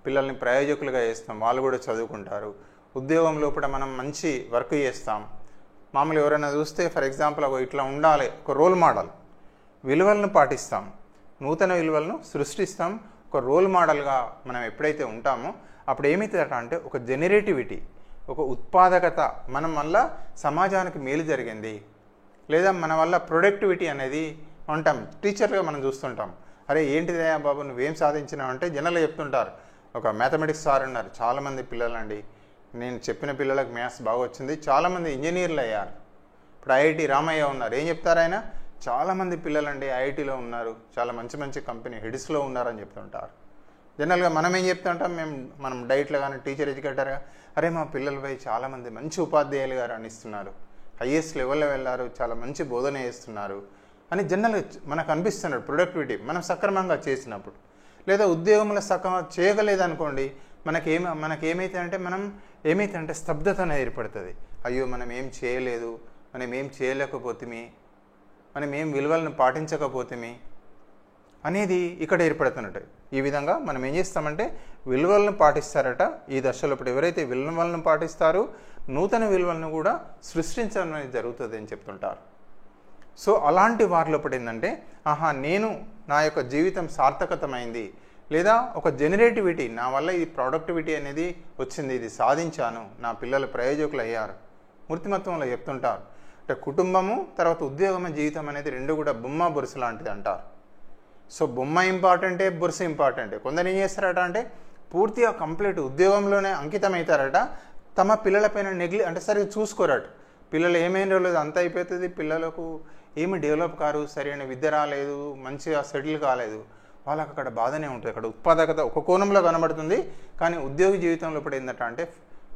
పిల్లల్ని ప్రయోజకులుగా చేస్తాం, వాళ్ళు కూడా చదువుకుంటారు, ఉద్యోగం లోపల మనం మంచి వర్క్ చేస్తాం. మామూలు ఎవరైనా చూస్తే ఫర్ ఎగ్జాంపుల్ ఇట్లా ఉండాలి, ఒక రోల్ మోడల్, విలువలను పాటిస్తాం, నూతన విలువలను సృష్టిస్తాం. ఒక రోల్ మోడల్గా మనం ఎప్పుడైతే ఉంటామో అప్పుడు ఏమవుతుందట అంటే ఒక జెనరేటివిటీ, ఒక ఉత్పాదకత, మనం వల్ల సమాజానికి మేలు జరిగింది, లేదా మన వల్ల ప్రొడక్టివిటీ అనేది ఉంటాం. టీచర్గా మనం చూస్తుంటాం, అరే ఏంటిదయ్యా బాబు నువ్వేం సాధించినావు అంటే జనరల్గా చెప్తుంటారు. ఒక మ్యాథమెటిక్స్ సార్ ఉన్నారు, చాలామంది పిల్లలండి, నేను చెప్పిన పిల్లలకు మ్యాథ్స్ బాగా వచ్చింది, చాలామంది ఇంజనీర్లు అయ్యారు. ఇప్పుడు ఐఐటి రామయ్య ఉన్నారు, ఏం చెప్తారు ఆయన? చాలామంది పిల్లలండి ఐఐటీలో ఉన్నారు, చాలా మంచి మంచి కంపెనీ హెడ్స్లో ఉన్నారని చెప్తుంటారు. జనరల్గా మనం ఏం చెప్తుంటాం, మనం డైట్లో కానీ టీచర్ ఎడ్యుకేటర్గా, అరే మా పిల్లలపై చాలామంది మంచి ఉపాధ్యాయులుగా రాణిస్తున్నారు, హైయెస్ట్ లెవెల్లో వెళ్ళారు, చాలా మంచి బోధన చేస్తున్నారు అని జనరల్గా మనకు అనిపిస్తున్నాడు. ప్రొడక్టివిటీ మనం సక్రమంగా చేసినప్పుడు, లేదా ఉద్యోగంలో సక్రమంగా చేయగలేదనుకోండి, మనకేమైతే అంటే స్తబ్దత అనేది ఏర్పడుతుంది. అయ్యో మనం ఏం చేయలేదు, మనం ఏం చేయలేకపోతేమి, మనం ఏం విలువలను పాటించకపోతేమి అనేది ఇక్కడ ఏర్పడుతున్నట్టు. ఈ విధంగా మనం ఏం చేస్తామంటే విలువలను పాటిస్తారట ఈ దశలో. ఎవరైతే విలువలను పాటిస్తారో నూతన విలువలను కూడా సృష్టించడం అనేది జరుగుతుంది అని చెప్తుంటారు. సో అలాంటి వారిలో ఏంటంటే నేను నా యొక్క జీవితం సార్థకతమైంది, లేదా ఒక జెనరేటివిటీ, నా వల్ల ఈ ప్రొడక్టివిటీ అనేది వచ్చింది, ఇది సాధించాను, నా పిల్లలు ప్రయోజకులు అయ్యారు, మూర్తిమత్వంలో చెప్తుంటారు. అంటే కుటుంబము తర్వాత ఉద్యోగం జీవితం అనేది రెండు కూడా బొమ్మ బొరుసు లాంటిది అంటారు. సో బొమ్మ ఇంపార్టెంటే, బొరుసు ఇంపార్టెంటే. కొందరు ఏం చేస్తారట అంటే పూర్తిగా కంప్లీట్ ఉద్యోగంలోనే అంకితం అవుతారట, తమ పిల్లలపైన అంటే సరిగ్గా చూసుకోరట. పిల్లలు ఏమైనా లేదు అంత అయిపోతుంది, పిల్లలకు ఏమి డెవలప్ కారు, సరైన విద్య రాలేదు, మంచిగా సెటిల్ కాలేదు, వాళ్ళకి అక్కడ బాధనే ఉంటుంది. అక్కడ ఉత్పాదకత ఒక కోణంలో కనబడుతుంది, కానీ ఉద్యోగ జీవితంలో ఇప్పుడు ఏంటంటే అంటే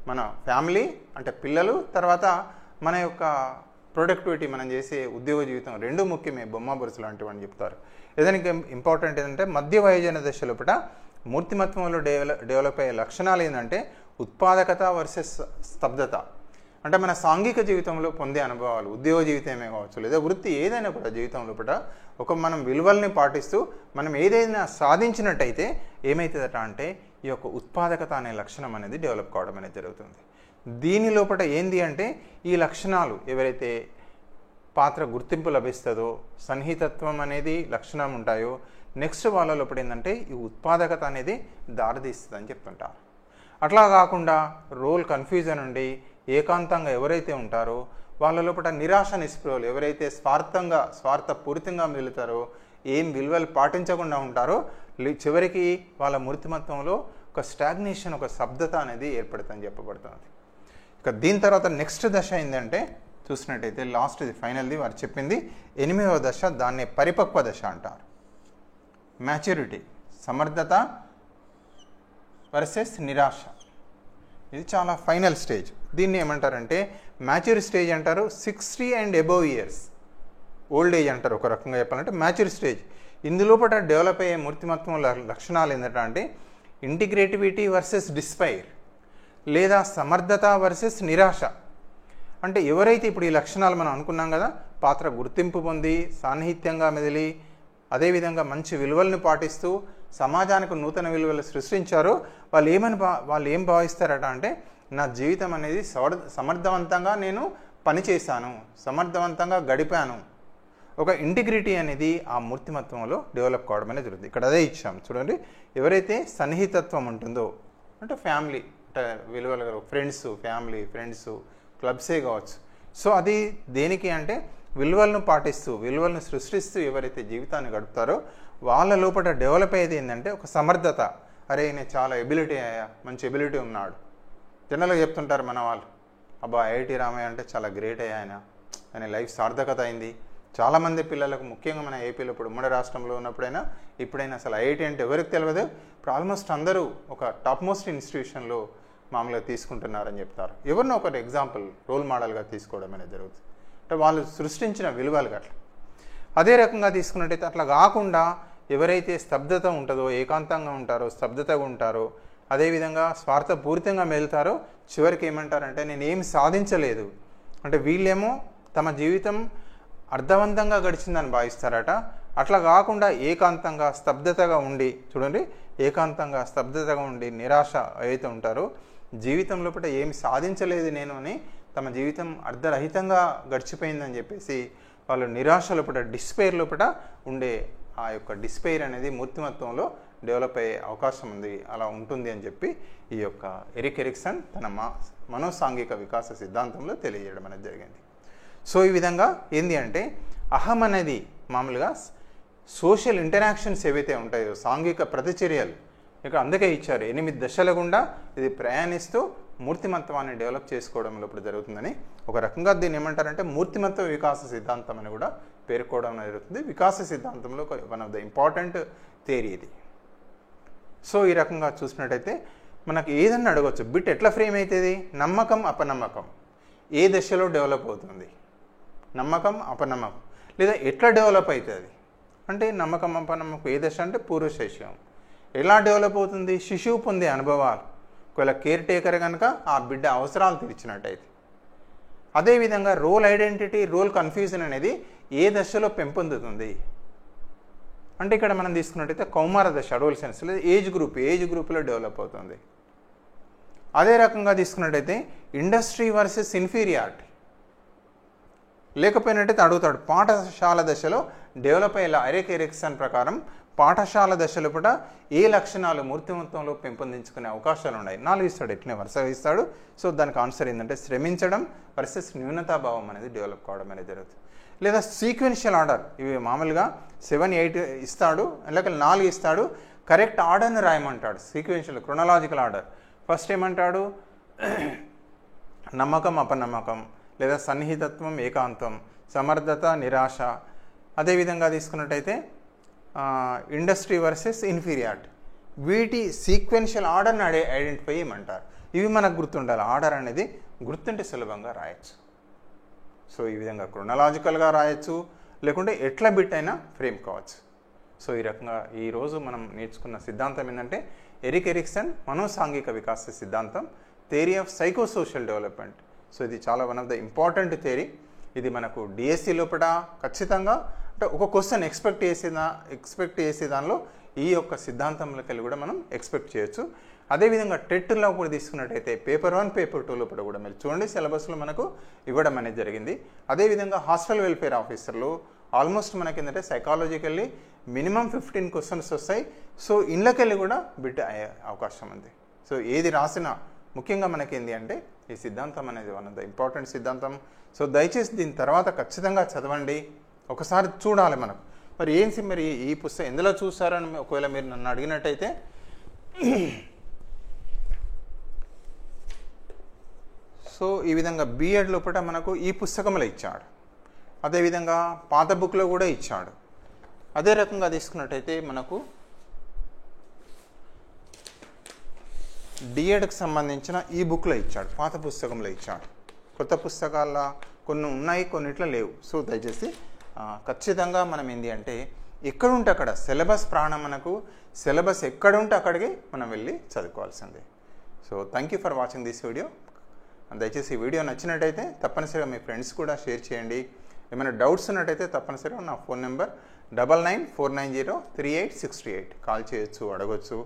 మన ఫ్యామిలీ అంటే పిల్లలు, తర్వాత మన యొక్క ప్రొడక్టివిటీ, మనం చేసే ఉద్యోగ జీవితం రెండు ముఖ్యమే, బొమ్మ బొరుసు లాంటివి అని చెప్తారు. ఏదైనా ఇంపార్టెంట్ ఏంటంటే మధ్య వయోజన దశ లోపల మూర్తిమత్వంలో డెవలప్ అయ్యే లక్షణాలు ఏంటంటే ఉత్పాదకత వర్సెస్ స్తబ్దత. అంటే మన సాంఘిక జీవితంలో పొందే అనుభవాలు, ఉద్యోగ జీవితమే కావచ్చు లేదా వృత్తి ఏదైనా కూడా జీవితం లోపల మనం విలువల్ని పాటిస్తూ మనం ఏదైనా సాధించినట్టయితే ఏమవుతుందట అంటే ఈ యొక్క ఉత్పాదకత అనే లక్షణం అనేది డెవలప్ కావడం అనేది జరుగుతుంది. దీని లోపల ఏంది అంటే ఈ లక్షణాలు ఎవరైతే పాత్ర గుర్తింపు లభిస్తుందో, సన్నిహితత్వం అనేది లక్షణం ఉంటాయో, నెక్స్ట్ వాళ్ళ లోపల ఏంటంటే ఈ ఉత్పాదకత అనేది దారితీస్తుంది అని చెప్తుంటారు. అట్లా కాకుండా రోల్ కన్ఫ్యూజన్ ఉండి ఏకాంతంగా ఎవరైతే ఉంటారో వాళ్ళ లోపల నిరాశ నిస్పృహలు, ఎవరైతే స్వార్థపూరితంగా మిగులుతారో, ఏం విలువలు పాటించకుండా ఉంటారో, చివరికి వాళ్ళ మూర్తిమత్వంలో ఒక స్టాగ్నేషన్, ఒక స్తబ్దత అనేది ఏర్పడుతుందని చెప్పబడుతుంది. ఇక దీని తర్వాత నెక్స్ట్ దశ ఏంటంటే చూసినట్టయితే లాస్ట్ ఇది ఫైనల్ది వారు చెప్పింది 8వ దశ, దాన్నే పరిపక్వ దశ అంటారు. మ్యాచ్యూరిటీ, సమర్థత వర్సెస్ నిరాశ, ఇది చాలా ఫైనల్ స్టేజ్. దీన్ని ఏమంటారంటే మ్యాచ్యూర్ స్టేజ్ అంటారు. 60 and above years old age అంటారు ఒక రకంగా చెప్పాలంటే మ్యాచ్యూర్ స్టేజ్. ఇందులోపట డెవలప్ అయ్యే మూర్తిమత్వం లక్షణాలు ఏంటంటే ఇంటిగ్రేటివిటీ వర్సెస్ డిస్పైర్, లేదా సమర్థత వర్సెస్ నిరాశ. అంటే ఎవరైతే ఇప్పుడు ఈ లక్షణాలు మనం అనుకున్నాం కదా, పాత్ర గుర్తింపు పొంది సాన్నిహిత్యంగా మెదిలి అదేవిధంగా మంచి విలువలను పాటిస్తూ సమాజానికి నూతన విలువలు సృష్టించారో వాళ్ళు ఏం భావిస్తారట అంటే నా జీవితం అనేది సమర్థవంతంగా నేను పనిచేశాను, సమర్థవంతంగా గడిపాను. ఒక ఇంటిగ్రిటీ అనేది ఆ మూర్తిమత్వంలో డెవలప్ కావడం అనేది జరుగుతుంది. ఇక్కడ అదే ఇచ్చాం చూడండి. ఎవరైతే సన్నిహితత్వం ఉంటుందో అంటే ఫ్యామిలీ, అంటే విలువలు, ఫ్రెండ్స్, క్లబ్సే కావచ్చు. సో అది దేనికి అంటే విలువలను పాటిస్తూ విలువలను సృష్టిస్తూ ఎవరైతే జీవితాన్ని గడుపుతారో వాళ్ళ లోపల డెవలప్ అయ్యేది ఏంటంటే ఒక సమర్థత. అరే నేను చాలా మంచి ఎబిలిటీ ఉన్నాడు. జనరల్గా చెప్తుంటారు మన వాళ్ళు, అబ్బా ఐఐటి రామయ్య అంటే చాలా గ్రేట్ ఆయన లైఫ్ సార్థకత అయింది. చాలామంది పిల్లలకు, ముఖ్యంగా మన ఏపీలో ఇప్పుడు ఉమ్మడి రాష్ట్రంలో ఉన్నప్పుడైనా ఇప్పుడైనా అసలు ఐఐటి అంటే ఎవరికి తెలియదు. ఇప్పుడు ఆల్మోస్ట్ అందరూ ఒక టాప్ మోస్ట్ ఇన్స్టిట్యూషన్లో మామూలుగా తీసుకుంటున్నారని చెప్తారు. ఎవరినో ఒకటి ఎగ్జాంపుల్ రోల్ మోడల్గా తీసుకోవడం అనేది జరుగుతుంది. అంటే వాళ్ళు సృష్టించిన విలువలు అట్లా. అదే రకంగా తీసుకున్నట్టయితే అట్లా కాకుండా ఎవరైతే స్తబ్దత ఉంటుందో, ఏకాంతంగా ఉంటారో, స్తబ్దతగా ఉంటారో, అదేవిధంగా స్వార్థపూరితంగా మెలుతారో చివరికి ఏమంటారంటే నేను ఏం సాధించలేదు అంటే వీళ్ళేమో తమ జీవితం అర్థవంతంగా గడిచిందని భావిస్తారట. అట్లా కాకుండా ఏకాంతంగా స్తబ్దతగా ఉండి చూడండి, ఏకాంతంగా స్తబ్దతగా ఉండి నిరాశ అయితే ఉంటారో, జీవితం లోపల ఏమి సాధించలేదు నేను అని తమ జీవితం అర్ధరహితంగా గడిచిపోయిందని చెప్పేసి వాళ్ళు నిరాశ లోపల, డిస్పైర్ లోపల ఉండే ఆ యొక్క డిస్పైర్ అనేది మూర్తిమత్వంలో డెవలప్ అయ్యే అవకాశం ఉంది, అలా ఉంటుంది అని చెప్పి ఈ యొక్క ఎరిక్ ఎరిక్సన్ తన మనోసాంఘిక వికాస సిద్ధాంతంలో తెలియజేయడం అనేది జరిగింది. సో ఈ విధంగా ఏంది అంటే అహం అనేది మామూలుగా సోషల్ ఇంటరాక్షన్స్ ఏవైతే ఉంటాయో, సాంఘిక ప్రతిచర్యలు, ఇక అందుకే ఇచ్చారు 8 దశల గుండా ఇది ప్రయాణిస్తూ మూర్తిమత్వాన్ని డెవలప్ చేసుకోవడం లోపల జరుగుతుందని. ఒక రకంగా దీన్ని ఏమంటారంటే మూర్తిమత్వ వికాస సిద్ధాంతం అని కూడా పేర్కోవడం జరుగుతుంది. వికాస సిద్ధాంతంలో one of the important theory ఇది. సో ఈ రకంగా చూసినట్టయితే మనకు ఏదన్నా అడగవచ్చు, బిట్ ఎట్లా ఫ్రేమ్ అవుతుంది, నమ్మకం అపనమ్మకం ఏ దశలో డెవలప్ అవుతుంది, నమ్మకం అపనమ్మకం లేదా ఎట్లా డెవలప్ అవుతుంది అంటే నమ్మకం అపనమ్మకం ఏ దశ అంటే పూర్వ శైశవం. ఎలా డెవలప్ అవుతుంది, శిశువు పొందే అనుభవాలు, ఒకవేళ కేర్ టేకర్ కనుక ఆ బిడ్డ అవసరాలు తీర్చినట్టయితే. అదేవిధంగా రోల్ ఐడెంటిటీ, రోల్ కన్ఫ్యూజన్ అనేది ఏ దశలో పెంపొందుతుంది అంటే ఇక్కడ మనం తీసుకున్నట్టయితే కౌమార దశ, అడోలసెన్స్ లేదా ఏజ్ గ్రూప్లో డెవలప్ అవుతుంది. అదే రకంగా తీసుకున్నట్టయితే ఇండస్ట్రీ వర్సెస్ ఇన్ఫీరియారిటీ, లేకపోయినట్టయితే అడుగుతాడు పాఠశాల దశలో డెవలప్ అయ్యేలా. ఎరిక్ ఎరిక్సన్ ప్రకారం పాఠశాల దశలో కూడా ఏ లక్షణాలు మూర్తిమత్వంలో పెంపొందించుకునే అవకాశాలు ఉన్నాయి, 4 ఇస్తాడు, ఎట్లనే వరుసగా ఇస్తాడు. సో దానికి ఆన్సర్ ఏంటంటే శ్రమించడం వర్సెస్ న్యూనతాభావం అనేది డెవలప్ కావడం అనేది జరుగుతుంది. లేదా సీక్వెన్షియల్ ఆర్డర్, ఇవి మామూలుగా 7, 8 ఇస్తాడు, లేక 4 ఇస్తాడు, కరెక్ట్ ఆర్డర్ని రాయమంటాడు. Sequential chronological order. ఫస్ట్ ఏమంటాడు, నమ్మకం అపనమ్మకం లేదా సన్నిహితత్వం ఏకాంతం, సమర్థత నిరాశ. అదేవిధంగా తీసుకున్నట్టయితే ఇండస్ట్రీ వర్సెస్ ఇన్ఫీరియారిటీ, వీటి సీక్వెన్షియల్ ఆర్డర్ని ఐడెంటిఫై చేయమంటారు. ఇవి మనకు గుర్తుండాలి. ఆర్డర్ అనేది గుర్తుంటే సులభంగా రాయొచ్చు. సో ఈ విధంగా క్రొనలాజికల్గా రాయొచ్చు, లేకుంటే ఎట్లా బిట్ అయినా ఫ్రేమ్ కావచ్చు. సో ఈ రకంగా ఈరోజు మనం నేర్చుకున్న సిద్ధాంతం ఏంటంటే ఎరిక్ ఎరిక్సన్ మనోసాంఘిక వికాస సిద్ధాంతం, theory of psychosocial development. So ఇది చాలా one of the important theory. ఇది మనకు డిఎస్సి లోపల ఖచ్చితంగా అంటే ఒక క్వశ్చన్ ఎక్స్పెక్ట్ చేసే దానిలో ఈ యొక్క సిద్ధాంతంలోకి వెళ్ళి కూడా మనం ఎక్స్పెక్ట్ చేయొచ్చు. అదేవిధంగా టెట్లో కూడా తీసుకున్నట్టయితే పేపర్ 1 పేపర్ 2 లోపల కూడా మీరు చూడండి సిలబస్లో మనకు ఇవ్వడం అనేది జరిగింది. అదేవిధంగా హాస్టల్ వెల్ఫేర్ ఆఫీసర్లు ఆల్మోస్ట్ మనకి ఏంటంటే సైకాలజీకెళ్ళి మినిమం 15 క్వశ్చన్స్ వస్తాయి. సో ఇళ్ళకెళ్ళి కూడా బిట్ అయ్యే అవకాశం ఉంది. సో ఏది రాసినా ముఖ్యంగా మనకేంది అంటే ఈ సిద్ధాంతం అనేది వన్ ఆఫ్ ద ఇంపార్టెంట్ సిద్ధాంతం. సో దయచేసి దీని తర్వాత ఖచ్చితంగా చదవండి, ఒకసారి చూడాలి మనకు. మరి మరి ఈ పుస్తకం ఎందులో చూసారని ఒకవేళ మీరు నన్ను అడిగినట్టయితే సో ఈ విధంగా బిఎడ్ లోపల మనకు ఈ పుస్తకంలో ఇచ్చాడు, అదేవిధంగా పాత బుక్లో కూడా ఇచ్చాడు. అదే రకంగా తీసుకున్నట్టయితే మనకు డిఎడ్కి సంబంధించిన ఈ బుక్లో ఇచ్చాడు, పాత పుస్తకంలో ఇచ్చాడు. కొత్త పుస్తకాల్లో కొన్ని ఉన్నాయి, కొన్నిట్లో లేవు. సో దయచేసి ఖచ్చితంగా మనం ఏంటి అంటే ఎక్కడుంటే అక్కడ సిలబస్ ప్రాణం, మనకు సిలబస్ ఎక్కడుంటే అక్కడికి మనం వెళ్ళి చదువుకోవాల్సిందే. So thank you for watching this video. దయచేసి ఈ వీడియో నచ్చినట్టయితే తప్పనిసరిగా మీ ఫ్రెండ్స్ కూడా షేర్ చేయండి. ఏమైనా డౌట్స్ ఉన్నట్టయితే తప్పనిసరిగా నా ఫోన్ నెంబర్ 9949038638 కాల్ చేయొచ్చు, అడగొచ్చు.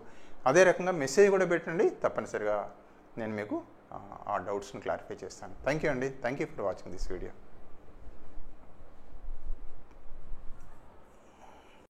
అదే రకంగా మెసేజ్ కూడా పెట్టండి, తప్పనిసరిగా నేను మీకు ఆ డౌట్స్ని క్లారిఫై చేస్తాను. థ్యాంక్ యూ అండి. Thank you for watching this video.